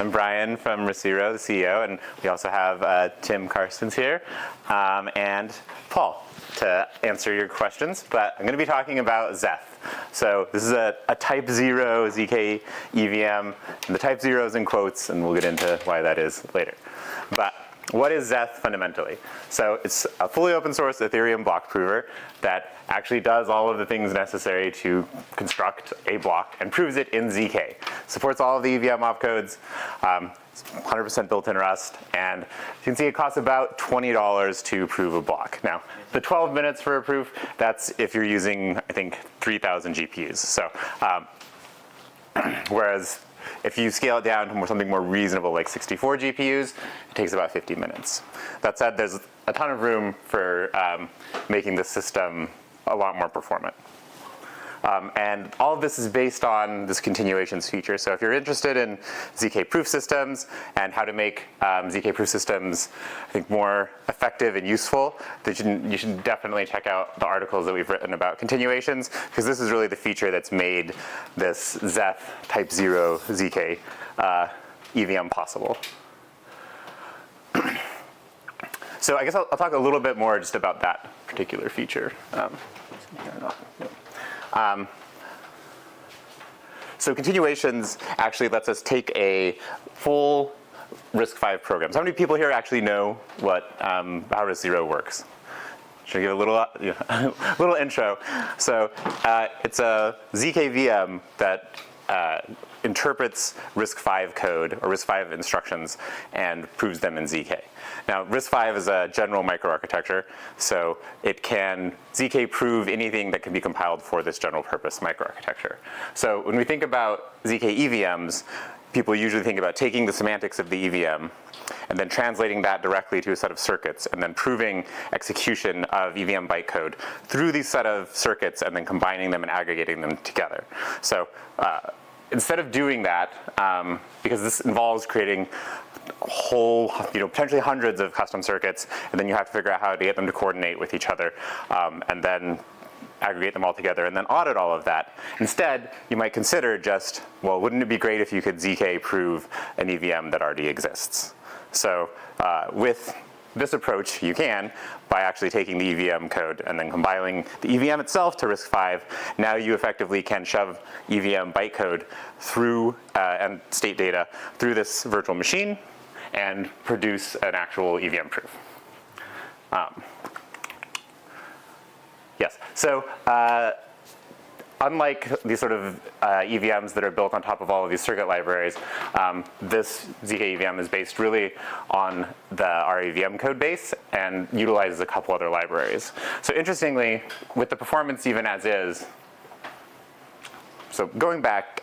I'm Brian from Reciro, the CEO, and we also have Tim Karstens here, and Paul to answer your questions. But I'm going to be talking about Zeth. So this is a type 0 ZKEVM, and the type 0 is in quotes, and we'll get into why that is later. But what is Zeth fundamentally? So it's a fully open source Ethereum block prover that actually does all of the things necessary to construct a block and proves it in ZK. Supports all of the EVM opcodes, 100% built in Rust, and you can see it costs about $20 to prove a block. Now, the 12 minutes for a proof, that's if you're using, I think, 3,000 GPUs. So, whereas if you scale it down to something more reasonable, like 64 GPUs, it takes about 50 minutes. That said, there's a ton of room for making the system a lot more performant. And all of this is based on this continuations feature. So if you're interested in ZK proof systems and how to make ZK proof systems, I think, more effective and useful, you should definitely check out the articles that we've written about continuations, because this is really the feature that's made this Zeth type 0 ZK EVM possible. So I guess I'll talk a little bit more just about that particular feature. So continuations actually lets us take a full RISC-V program. So how many people here actually know what how RISC-0 works? Should I give a little little intro? So it's a ZKEVM that interprets RISC-V code or RISC-V instructions and proves them in ZK. Now, RISC-V is a general microarchitecture, so it can ZK prove anything that can be compiled for this general purpose microarchitecture. So when we think about ZK EVMs, people usually think about taking the semantics of the EVM and then translating that directly to a set of circuits and then proving execution of EVM bytecode through these set of circuits and then combining them and aggregating them together. So instead of doing that, because this involves creating whole, potentially hundreds of custom circuits, and then you have to figure out how to get them to coordinate with each other, and then aggregate them all together, and then audit all of that. Instead, you might consider just, well, wouldn't it be great if you could ZK prove an EVM that already exists? So with this approach, you can, by actually taking the EVM code and then compiling the EVM itself to RISC-V. Now you effectively can shove EVM bytecode through and state data through this virtual machine and produce an actual EVM proof. Yes, so unlike these sort of EVMs that are built on top of all of these circuit libraries, this ZK EVM is based really on the REVM code base and utilizes a couple other libraries. So interestingly, with the performance even as is, so going back,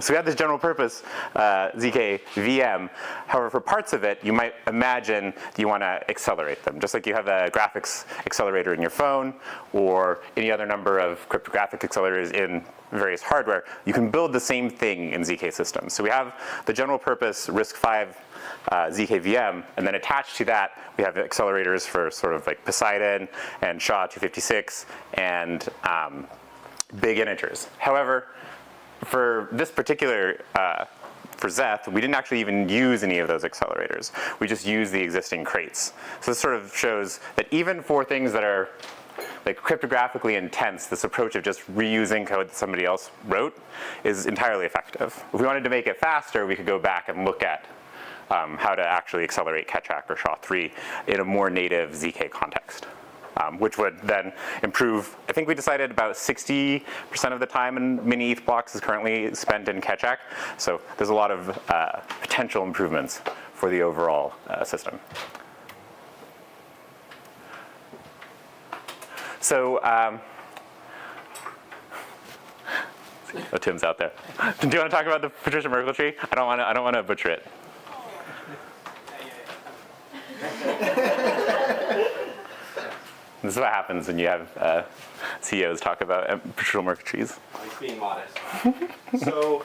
so we have this general purpose ZKEVM. However, for parts of it, you might imagine that you want to accelerate them. Just like you have a graphics accelerator in your phone or any other number of cryptographic accelerators in various hardware, you can build the same thing in ZK systems. So we have the general purpose RISC-V ZKEVM, and then attached to that, we have accelerators for sort of like Poseidon and SHA-256 and big integers. However, for this particular, for Zeth, we didn't actually even use any of those accelerators. We just used the existing crates. So this sort of shows that even for things that are like cryptographically intense, this approach of just reusing code that somebody else wrote is entirely effective. If we wanted to make it faster, we could go back and look at how to actually accelerate Keccak or SHA-3 in a more native ZK context. Which would then improve, I think we decided about 60% of the time in mini ETH blocks is currently spent in Keccak. So there's a lot of potential improvements for the overall system. So, oh, Tim's out there. Do you want to talk about the Patricia Merkle tree? I don't want to butcher it. This is what happens when you have CEOs talk about Patricia Merkle trees. He's being modest. So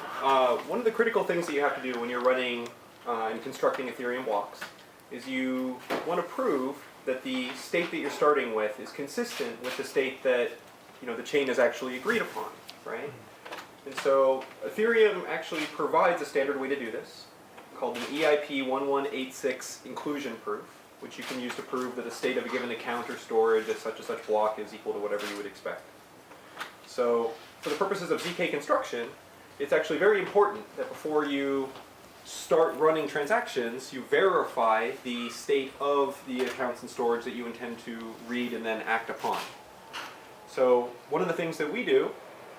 one of the critical things that you have to do when you're running and constructing Ethereum blocks is you want to prove that the state that you're starting with is consistent with the state that the chain has actually agreed upon, right? And so Ethereum actually provides a standard way to do this called an EIP 1186 inclusion proof, which you can use to prove that the state of a given account or storage at such and such block is equal to whatever you would expect. So for the purposes of ZK construction, it's actually very important that before you start running transactions, you verify the state of the accounts and storage that you intend to read and then act upon. So one of the things that we do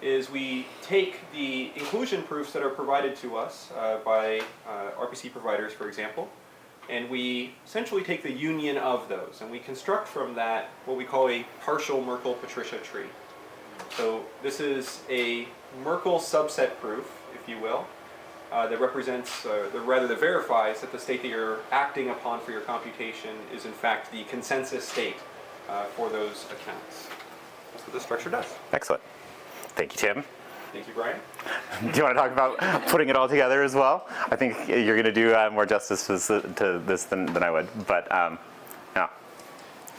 is we take the inclusion proofs that are provided to us by RPC providers, for example, and we essentially take the union of those, and we construct from that what we call a partial Merkle-Patricia tree. So this is a Merkle subset proof, if you will, that represents, that verifies that the state that you're acting upon for your computation is in fact the consensus state for those accounts. That's what this structure does. Excellent. Thank you, Tim. Thank you, Brian. Do you want to talk about putting it all together as well? I think you're going to do more justice to this than I would, but yeah.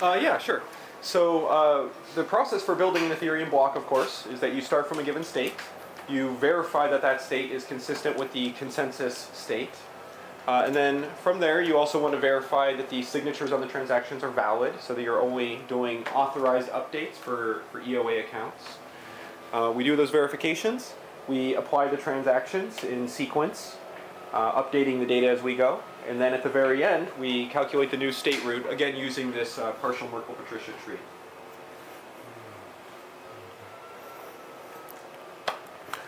Yeah, sure. So the process for building an Ethereum block, of course, is that you start from a given state. You verify that that state is consistent with the consensus state. And then from there, you also want to verify that the signatures on the transactions are valid, so that you're only doing authorized updates for EOA accounts. We do those verifications. We apply the transactions in sequence, updating the data as we go. And then at the very end, we calculate the new state root, again using this partial Merkle-Patricia tree.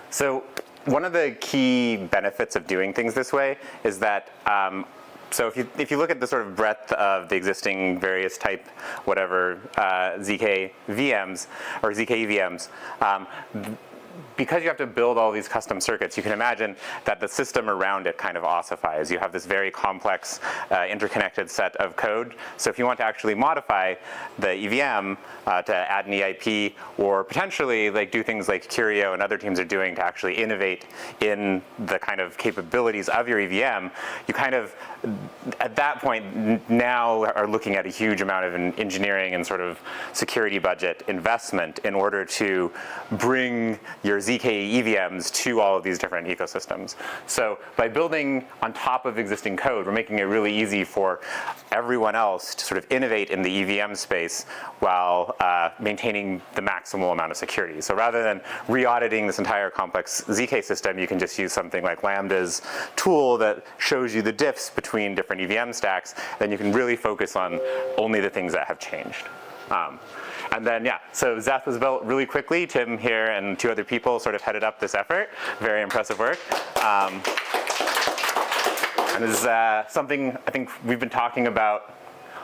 So one of the key benefits of doing things this way is that so if you look at the sort of breadth of the existing various type whatever ZKVMs or ZKEVMs, because you have to build all these custom circuits, you can imagine that the system around it kind of ossifies. You have this very complex interconnected set of code. So if you want to actually modify the EVM to add an EIP, or potentially like do things like Curio and other teams are doing to actually innovate in the kind of capabilities of your EVM, you kind of, at that point, now are looking at a huge amount of engineering and sort of security budget investment in order to bring your ZKEVMs to all of these different ecosystems. So by building on top of existing code, we're making it really easy for everyone else to sort of innovate in the EVM space while maintaining the maximal amount of security. So rather than re-auditing this entire complex ZK system, you can just use something like Lambda's tool that shows you the diffs between different EVM stacks. Then you can really focus on only the things that have changed. And then, yeah, so Zeth was built really quickly. Tim here and 2 other people sort of headed up this effort. Very impressive work. And this is something I think we've been talking about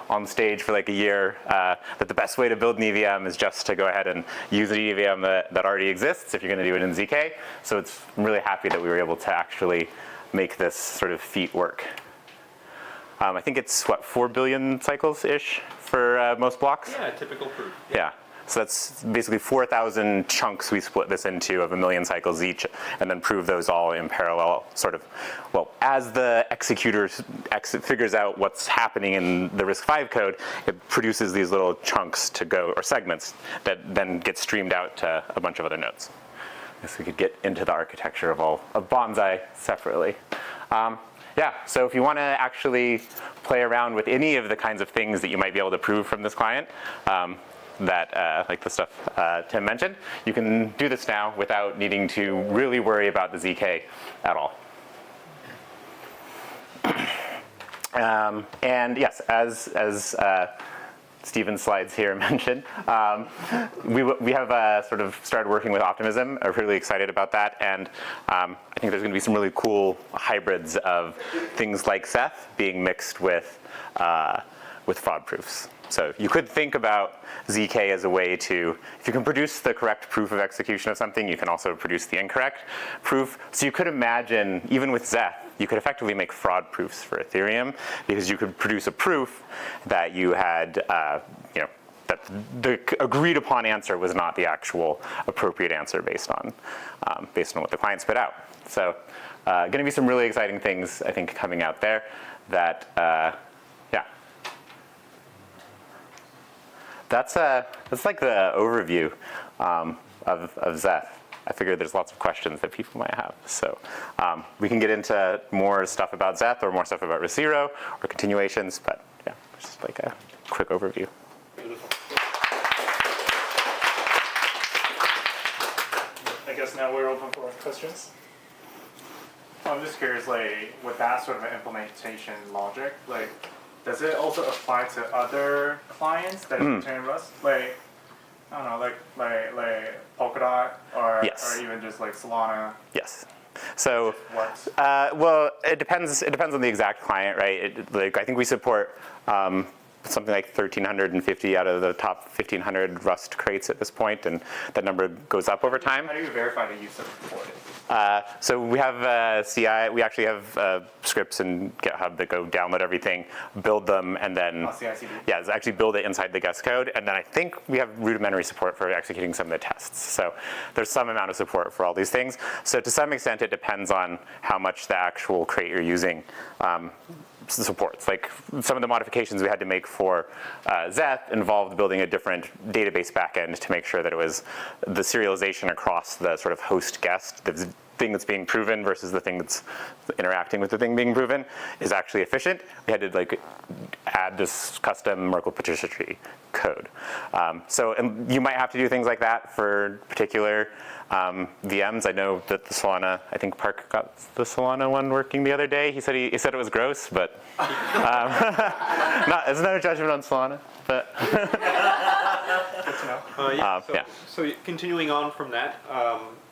on stage for like a year, that the best way to build an EVM is just to go ahead and use an EVM that already exists if you're going to do it in ZK. So I'm really happy that we were able to actually make this sort of feat work. I think it's, what, 4 billion cycles-ish for most blocks? Yeah, typical proof. Yeah. So that's basically 4,000 chunks we split this into of 1 million cycles each, and then prove those all in parallel, sort of, well, as the executor figures out what's happening in the RISC-V code, it produces these little chunks to go, or segments, that then get streamed out to a bunch of other nodes. I guess we could get into the architecture of Bonsai separately. Yeah, so if you want to actually play around with any of the kinds of things that you might be able to prove from this client, like the stuff Tim mentioned, you can do this now without needing to really worry about the ZK at all. And yes, as Stephen's slides here mentioned, we have sort of started working with Optimism. I'm really excited about that, and I think there's going to be some really cool hybrids of things like Zeth being mixed with fraud proofs. So you could think about ZK as a way to, if you can produce the correct proof of execution of something, you can also produce the incorrect proof. So you could imagine, even with Zeth, you could effectively make fraud proofs for Ethereum, because you could produce a proof that you had, that the agreed upon answer was not the actual appropriate answer based on what the client spit out. So going to be some really exciting things, I think, coming out there that, yeah. That's like the overview of Zeth. I figured there's lots of questions that people might have. So we can get into more stuff about Zeth or more stuff about RISC-0 or continuations, but yeah, just like a quick overview. Beautiful. I guess now we're open for questions. I'm just curious, like, with that sort of implementation logic, like, does it also apply to other clients that return Rust? Like, I don't know, like Polkadot or Yes. or even just like Solana. Yes. So, What? well, it depends on the exact client, right? Like, I think we support something like 1,350 out of the top 1,500 Rust crates at this point, and that number goes up over time. How do you verify that you support it? So we have CI. We actually have scripts in GitHub that go download everything, build them, and then CI/CD? yeah, it's actually build it inside the guest code, and then I think we have rudimentary support for executing some of the tests. So there's some amount of support for all these things. So to some extent, it depends on how much the actual crate you're using supports. Like some of the modifications we had to make for Zeth involved building a different database backend to make sure that it was the serialization across the sort of host guest, the thing that's being proven versus the thing that's interacting with the thing being proven is actually efficient. We had to like add this custom Merkle Patricia tree code. So and you might have to do things like that for particular VMs. I know that the Solana, I think Park got the Solana one working the other day. He said it was gross, but it's not a judgment on Solana. But Good to know. So continuing on from that,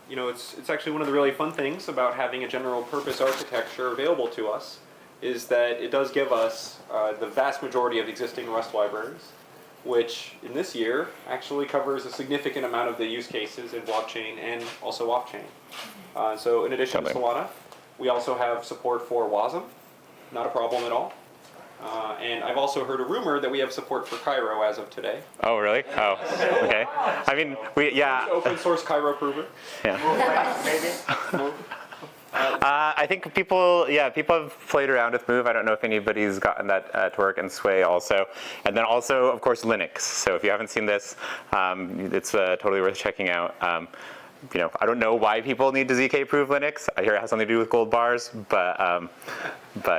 you know, it's actually one of the really fun things about having a general purpose architecture available to us is that it does give us the vast majority of existing Rust libraries, which in this year actually covers a significant amount of the use cases in blockchain and also off-chain. So in addition to Solana, we also have support for WASM, not a problem at all. And I've also heard a rumor that we have support for Cairo as of today. oh, really? Oh, okay. I mean, Open source Cairo prover. Yeah. Maybe. I think people have played around with Move. I don't know if anybody's gotten that to work, and Sway also. And then also, of course, Linux. So if you haven't seen this, it's totally worth checking out. You know, I don't know why people need to ZK prove Linux. I hear it has something to do with gold bars, but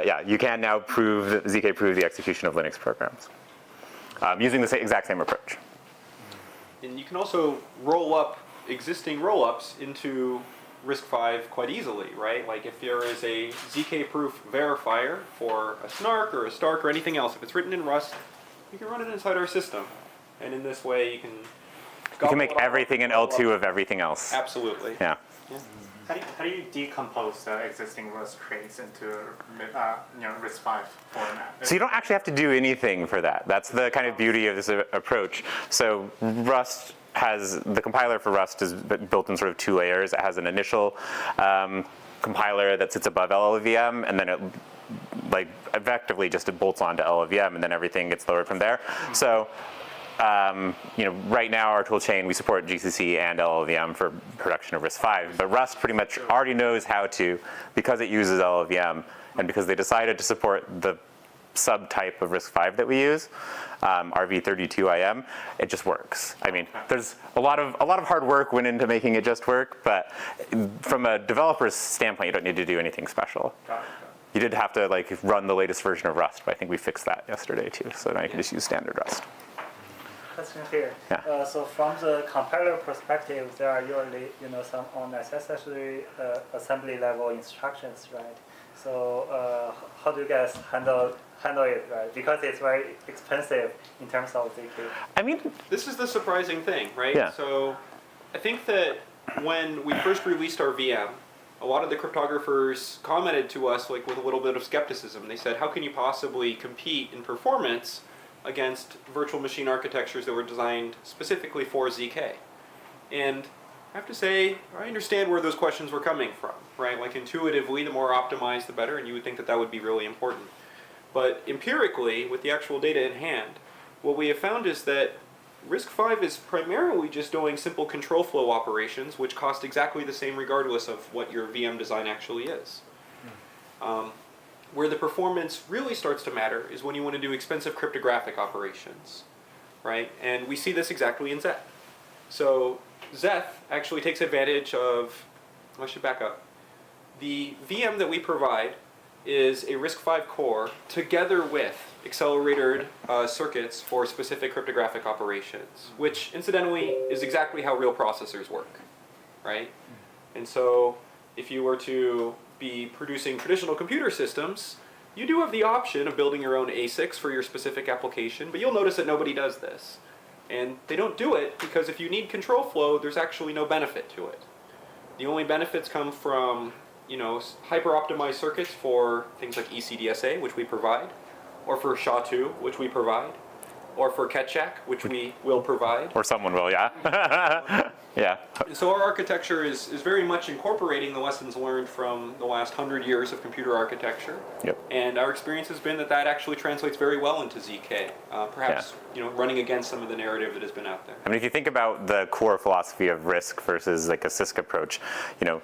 yeah, you can now ZK prove the execution of Linux programs using the exact same approach. And you can also roll up existing rollups into RISC-V quite easily, right? Like if there is a ZK-proof verifier for a snark or a stark or anything else, if it's written in Rust, you can run it inside our system. And in this way, you can make everything an L2 of everything else. Absolutely. Yeah. How do you decompose the existing Rust crates into RISC-V format? So you don't actually have to do anything for that. That's the kind of beauty of this approach. So Rust has, the compiler for Rust is built in sort of two layers. It has an initial compiler that sits above LLVM, and then it like effectively just it bolts onto LLVM, and then everything gets lowered from there. So you know, right now our tool chain, we support GCC and LLVM for production of RISC-V, but Rust pretty much already knows how to, because it uses LLVM, and because they decided to support the subtype of RISC-V that we use, RV32IM, it just works. I mean, there's a lot of hard work went into making it just work, but from a developer's standpoint, you don't need to do anything special. You did have to like run the latest version of Rust, but I think we fixed that yesterday too, so now you can just use standard Rust. Question here. Yeah. So from the compiler perspective, there are usually some unnecessary assembly level instructions, right? So how do you guys handle it, right? Because it's very expensive in terms of ZK. I mean, This is the surprising thing, right? Yeah. So I think that when we first released our VM, a lot of the cryptographers commented to us like with a little bit of skepticism. They said, how can you possibly compete in performance against virtual machine architectures that were designed specifically for ZK? And I have to say, I understand where those questions were coming from, right? Like intuitively, the more optimized, the better, and you would think that that would be really important. But empirically, with the actual data in hand, what we have found is that RISC-V is primarily just doing simple control flow operations, which cost exactly the same regardless of what your VM design actually is. Where the performance really starts to matter is when you want to do expensive cryptographic operations, right? And we see this exactly in Zeth. So Zeth actually takes advantage of, I should back up. The VM that we provide is a RISC-V core together with accelerated circuits for specific cryptographic operations, which incidentally is exactly how real processors work, right? And so if you were to be producing traditional computer systems, you do have the option of building your own ASICs for your specific application, but you'll notice that nobody does this. And they don't do it because if you need control flow, there's actually no benefit to it. The only benefits come from, you know, hyper-optimized circuits for things like ECDSA, which we provide, or for SHA-2, which we provide, or for Ketchak, which we will provide. Or someone will, yeah. Yeah. And so our architecture is very much incorporating the lessons learned from the last 100 years of computer architecture. Yep. And our experience has been that that actually translates very well into ZK, perhaps you know, running against some of the narrative that has been out there. I mean, if you think about the core philosophy of RISC versus like a CISC approach, you know,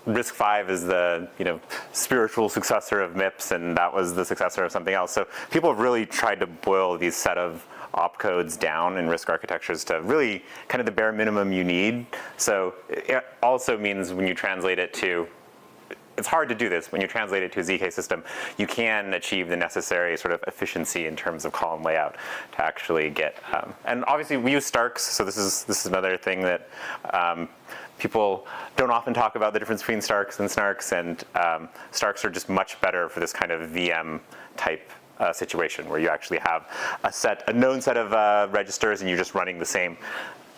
RISC-V is the, you know, spiritual successor of MIPS, and that was the successor of something else. So people have really tried to boil these set of opcodes down in RISC architectures to really kind of the bare minimum you need. So it also means when you translate it to, it's hard to do this, when you translate it to a ZK system, you can achieve the necessary sort of efficiency in terms of column layout to actually get, and obviously we use Starks, so this is another thing that people don't often talk about, the difference between Starks and Snarks, and Starks are just much better for this kind of VM type situation where you actually have a known set of registers and you're just running the same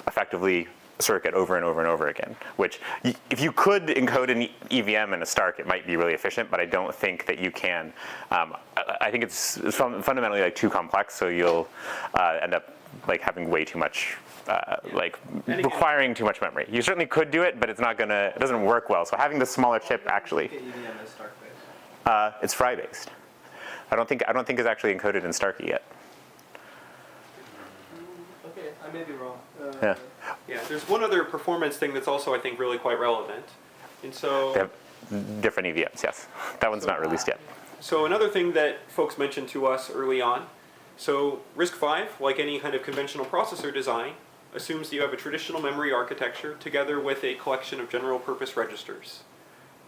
effectively circuit over and over and over again, which if you could encode an EVM in a Stark, it might be really efficient, but I don't think that you can. I think it's fundamentally like too complex, so you'll end up like having way too much, requiring too much memory. You certainly could do it, but it's not gonna, it doesn't work well. So having the smaller chip actually, ZKEVM is Stark-based. it's Fry-based. I don't think it's actually encoded in Starkey yet. Okay, I may be wrong. Yeah. Yeah, there's one other performance thing that's also, I think, really quite relevant. And so, They have different EVMs, yes. That one's not released yet. so another thing that folks mentioned to us early on, so RISC-V, like any kind of conventional processor design, assumes that you have a traditional memory architecture together with a collection of general purpose registers.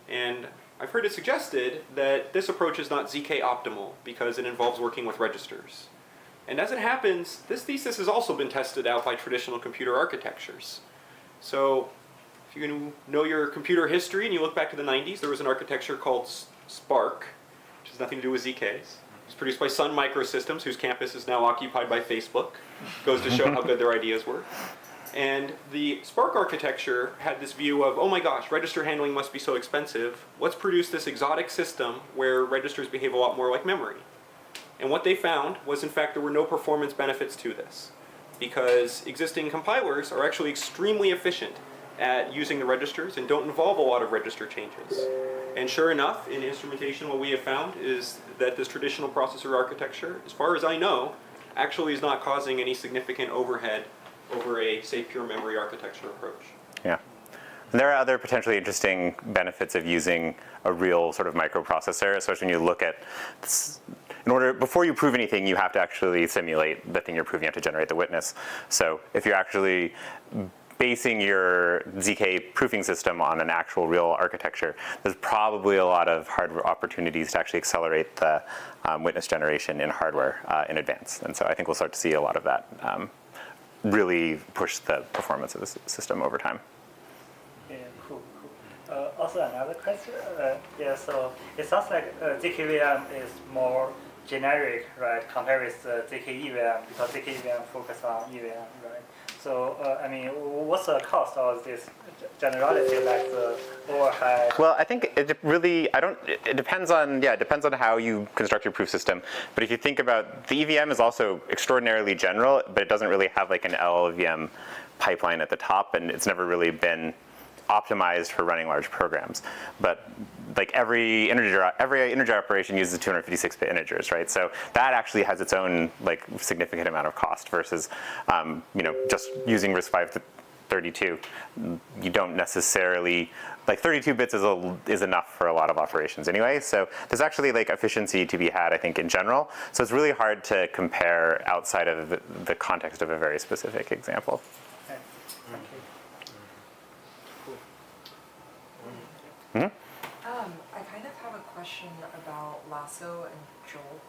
And I've heard it suggested that this approach is not ZK optimal because it involves working with registers. And as it happens, this thesis has also been tested out by traditional computer architectures. So if you know your computer history and you look back to the 90s, there was an architecture called Spark, which has nothing to do with ZKs. It was produced by Sun Microsystems, whose campus is now occupied by Facebook. Goes to show how good their ideas were. And the Spark architecture had this view of, oh my gosh, register handling must be so expensive. Let's produce this exotic system where registers behave a lot more like memory. And what they found was, in fact, there were no performance benefits to this, because existing compilers are actually extremely efficient at using the registers and don't involve a lot of register changes. And sure enough, in instrumentation, what we have found is that this traditional processor architecture, as far as I know, actually is not causing any significant overhead over a, say, pure memory architecture approach. Yeah. And there are other potentially interesting benefits of using a real sort of microprocessor, especially when you look at this. Before you prove anything, you have to actually simulate the thing you're proving. You have to generate the witness. So if you're actually basing your ZK proofing system on an actual real architecture, there's probably a lot of hardware opportunities to actually accelerate the witness generation in hardware in advance. And so I think we'll start to see a lot of that really push the performance of the system over time. Yeah, cool. Also another question. Yeah, so it sounds like ZKEVM is more generic, right, compared with ZKEVM, because ZKEVM focuses on EVM, right? So, I mean, what's the cost of this generality, like the overhead? Well, I think it really, it depends on, it depends on how you construct your proof system. But if you think about, the EVM is also extraordinarily general, but it doesn't really have like an LLVM pipeline at the top, and it's never really been optimized for running large programs. But like every integer operation uses 256-bit integers, right? So that actually has its own like significant amount of cost versus, just using RISC-V 32. You don't necessarily, like 32 bits is enough for a lot of operations anyway. So there's actually like efficiency to be had, I think, in general. So it's really hard to compare outside of the context of a very specific example. Okay. Okay. I kind of have a question about Lasso and Jolt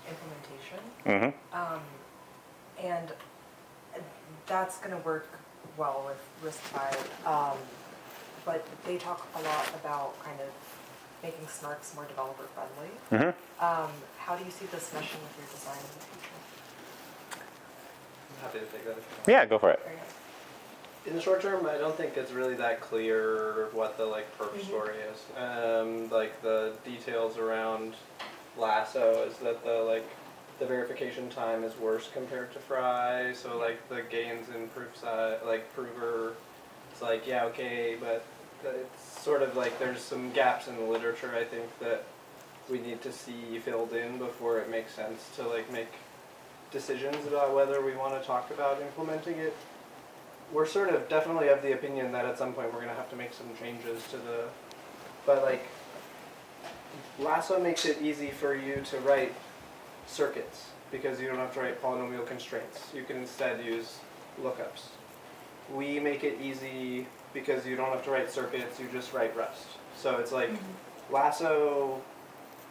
implementation. And that's going to work well with RISC-V. But they talk a lot about kind of making snarks more developer friendly. How do you see this meshing with your design in the future? I'm happy to take that. Yeah, go for it. Very nice. In the short term, I don't think it's really that clear what the perf story is. Like the details around Lasso is that the verification time is worse compared to Fry. So the gains in proof size, prover, it's yeah, okay, but it's sort of there's some gaps in the literature I think that we need to see filled in before it makes sense to make decisions about whether we want to talk about implementing it. We're sort of definitely of the opinion that at some point we're going to have to make some changes to but Lasso makes it easy for you to write circuits because you don't have to write polynomial constraints. You can instead use lookups. We make it easy because you don't have to write circuits, you just write Rust. So it's Lasso,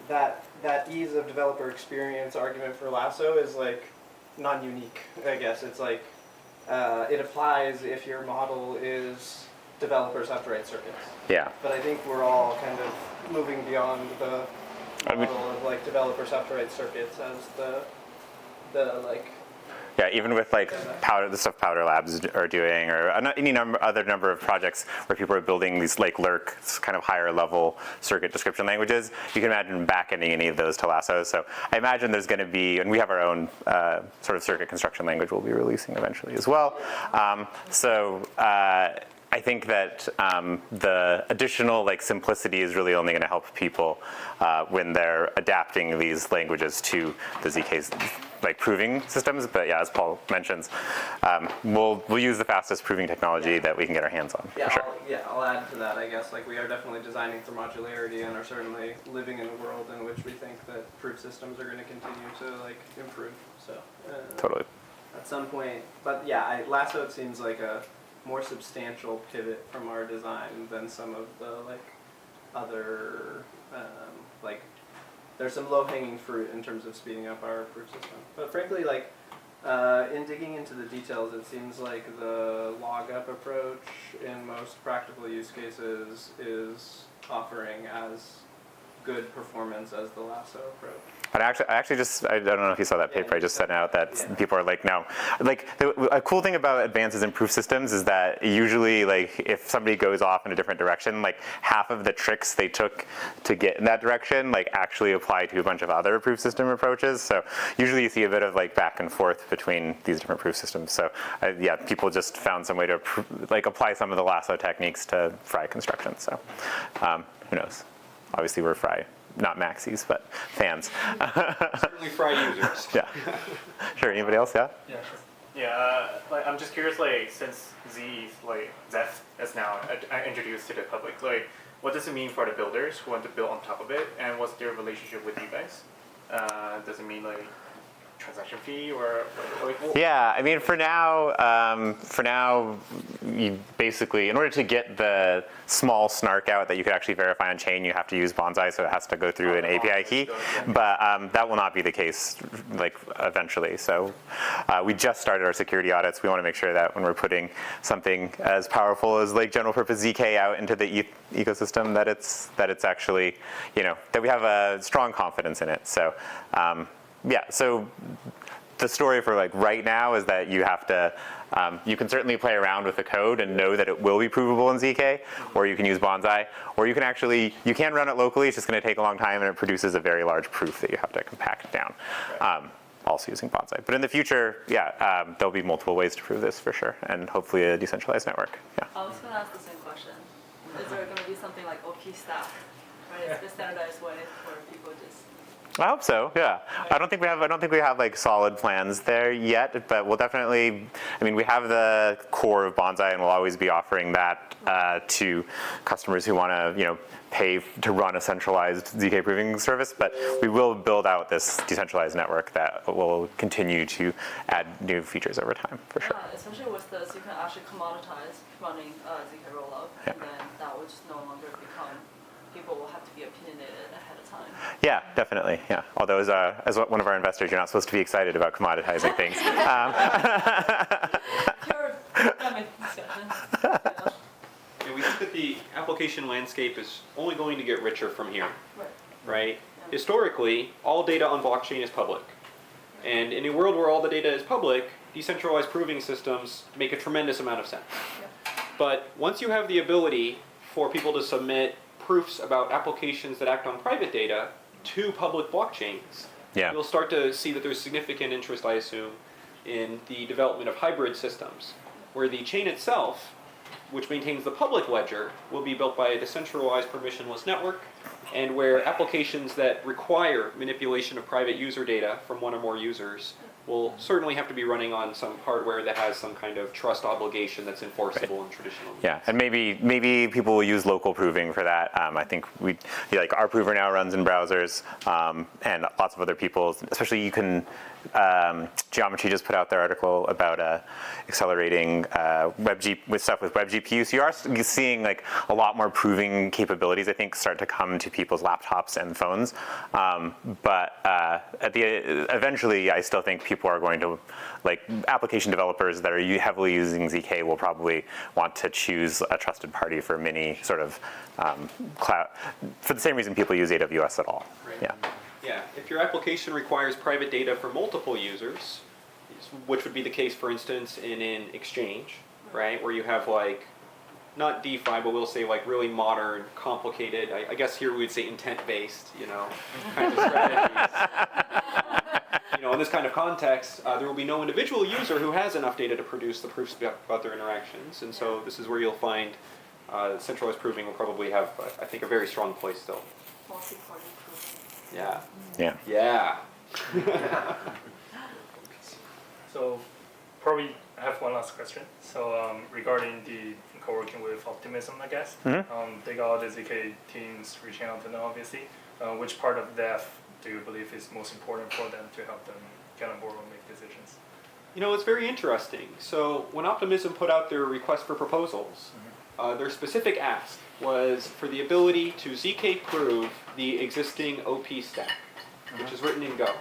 that ease of developer experience argument for Lasso is non-unique, I guess. It's it applies if your model is developers have to write circuits. Yeah. But I think we're all kind of moving beyond the model of developers have to write circuits as the Yeah, even with the stuff Powder Labs are doing, or any other number of projects where people are building these Lurk kind of higher level circuit description languages, you can imagine back-ending any of those to Lasso. So I imagine there's going to be, and we have our own sort of circuit construction language we'll be releasing eventually as well. I think that the additional simplicity is really only going to help people when they're adapting these languages to the ZK's proving systems. But yeah, as Paul mentions, we'll use the fastest proving technology that we can get our hands on. Yeah, for sure. I'll add to that. I guess we are definitely designing for modularity and are certainly living in a world in which we think that proof systems are going to continue to improve. So Totally. at some point, but yeah, Lasso it seems like a more substantial pivot from our design than some of the other there's some low-hanging fruit in terms of speeding up our proof system. But frankly, in digging into the details, it seems like the log-up approach in most practical use cases is offering as good performance as the Lasso approach. But I don't know if you saw that paper I just sent out that people are now, a cool thing about advances in proof systems is that usually if somebody goes off in a different direction, half of the tricks they took to get in that direction actually apply to a bunch of other proof system approaches. So usually you see a bit of back and forth between these different proof systems. So yeah, people just found some way to apply some of the Lasso techniques to Fry construction. So who knows? Obviously we're Fry. Not maxis, but fans. Certainly Fry users. Yeah. Sure. Anybody else? Yeah. Yeah, sure. Yeah, I'm just curious, since Zeth is now introduced to the public, what does it mean for the builders who want to build on top of it, and what's their relationship with you guys? Does it mean transaction fee or? Yeah, I mean, for now, you basically, in order to get the small snark out that you could actually verify on chain, you have to use Bonsai, so it has to go through an API key. But that will not be the case, eventually. So we just started our security audits. We want to make sure that when we're putting something as powerful as general purpose ZK out into the ecosystem, that it's actually, that we have a strong confidence in it. So. Yeah, so the story for right now is that you have to, you can certainly play around with the code and know that it will be provable in ZK, or you can use Bonsai, or you can run it locally, it's just going to take a long time and it produces a very large proof that you have to compact down, also using Bonsai. But in the future, yeah, there'll be multiple ways to prove this for sure, and hopefully a decentralized network. Yeah. I was going to ask the same question. Is there going to be something like OP staff, right? It's the standardized way where people just. I hope so. Yeah, I don't think we have solid plans there yet, but we'll definitely. I mean, we have the core of Bonsai, and we'll always be offering that to customers who want to, pay to run a centralized ZK proving service. But we will build out this decentralized network that will continue to add new features over time, for sure. Yeah, especially with this, you can actually commoditize running ZK rollup, and then that would just no longer become be opinionated ahead of time. Yeah, definitely. Yeah. Although as one of our investors, you're not supposed to be excited about commoditizing things. Pure academic discussion. Yeah. And we think that the application landscape is only going to get richer from here, Right. right? Yeah. Historically, all data on blockchain is public. And in a world where all the data is public, decentralized proving systems make a tremendous amount of sense. Yeah. But once you have the ability for people to submit proofs about applications that act on private data to public blockchains, Yeah. you'll start to see that there's significant interest, I assume, in the development of hybrid systems, where the chain itself, which maintains the public ledger, will be built by a decentralized permissionless network, and where applications that require manipulation of private user data from one or more users will certainly have to be running on some hardware that has some kind of trust obligation that's enforceable in traditional means. Yeah, and maybe people will use local proving for that. I think like our prover now runs in browsers, and lots of other people's. Especially you can. Geometry just put out their article about accelerating with web GPU. So you are seeing like a lot more proving capabilities, I think, start to come to people's laptops and phones. But eventually, I still think people are going to, like application developers that are heavily using ZK will probably want to choose a trusted party for many sort of cloud, for the same reason people use AWS at all. Right. Yeah. Yeah, if your application requires private data for multiple users, which would be the case, for instance, in an exchange, right, where you have like, not DeFi, but we'll say like really modern, complicated, I guess here we would say intent-based, kind of strategies. In this kind of context, there will be no individual user who has enough data to produce the proofs about their interactions, and so this is where you'll find centralized proving will probably have, I think, a very strong place still. Multi-party proof. Yeah. Yeah. Yeah. So probably I have one last question. So regarding the co-working with Optimism, I guess, they got all the ZK teams reaching out to them, obviously. Which part of that do you believe is most important for them to help them get on board and make decisions? It's very interesting. So when Optimism put out their request for proposals, their specific ask was for the ability to ZK prove the existing OP stack, which is written in Go.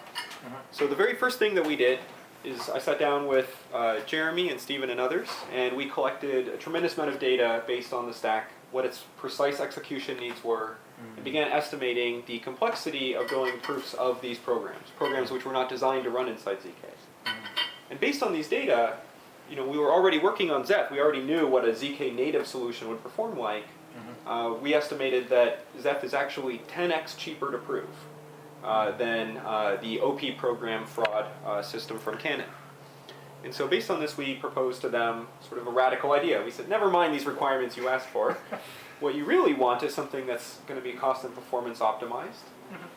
So the very first thing that we did is I sat down with Jeremy and Stephen and others, and we collected a tremendous amount of data based on the stack, what its precise execution needs were, and began estimating the complexity of building proofs of these programs which were not designed to run inside ZK. And based on these data, we were already working on Zeth. We already knew what a ZK native solution would perform like. We estimated that Zeth is actually 10x cheaper to prove than the OP program fraud system from Canon. And so based on this, we proposed to them sort of a radical idea. We said, never mind these requirements you asked for. What you really want is something that's going to be cost and performance optimized.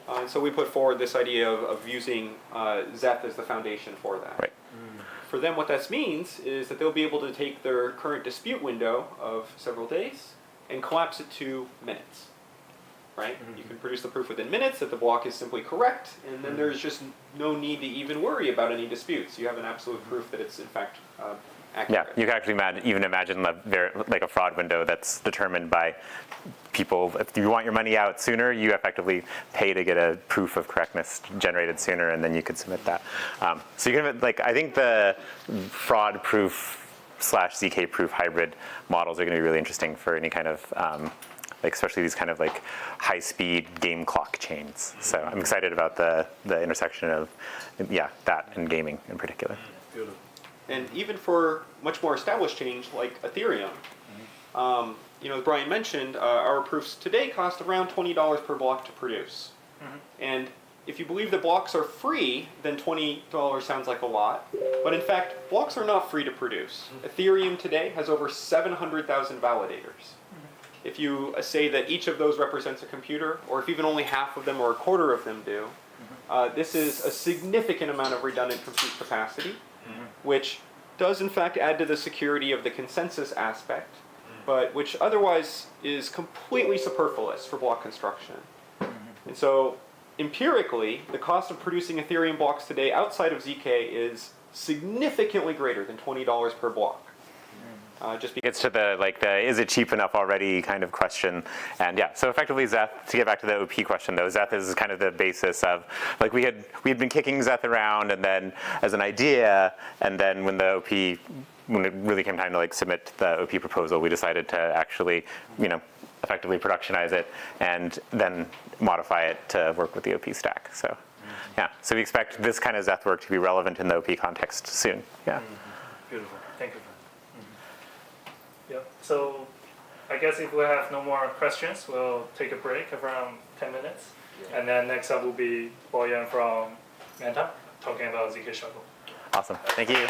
And so we put forward this idea of using Zeth as the foundation for that. Right. For them, what that means is that they'll be able to take their current dispute window of several days and collapse it to minutes. Right? You can produce the proof within minutes that the block is simply correct, and then there's just no need to even worry about any disputes. You have an absolute proof that it's in fact accurate. Yeah, you can actually even imagine like a fraud window that's determined by people. If you want your money out sooner, you effectively pay to get a proof of correctness generated sooner, and then you could submit that. So you can, I think the fraud proof / ZK proof hybrid models are going to be really interesting for any kind of especially these kind of high-speed game clock chains. So I'm excited about the intersection of that and gaming in particular. Beautiful. And even for much more established chains like Ethereum, as Brian mentioned, our proofs today cost around $20 per block to produce. And if you believe that blocks are free, then $20 sounds like a lot. But in fact, blocks are not free to produce. Ethereum today has over 700,000 validators. If you say that each of those represents a computer, or if even only half of them or a quarter of them do, this is a significant amount of redundant compute capacity, which does in fact add to the security of the consensus aspect, but which otherwise is completely superfluous for block construction. And so empirically, the cost of producing Ethereum blocks today outside of ZK is significantly greater than $20 per block. just because. Gets to the is it cheap enough already kind of question. And yeah, so effectively Zeth, to get back to the OP question though, Zeth is kind of the basis of, like we had been kicking Zeth around and then as an idea, and then when it really came time to like submit the OP proposal, we decided to actually, effectively productionize it and then modify it to work with the OP stack. So yeah, so we expect this kind of Zeth work to be relevant in the OP context soon. Yeah. Beautiful. Thank you. Yep. So I guess if we have no more questions, we'll take a break around 10 minutes. And then next up will be Boyan from Manta talking about ZK Shuttle. Awesome. Thank you.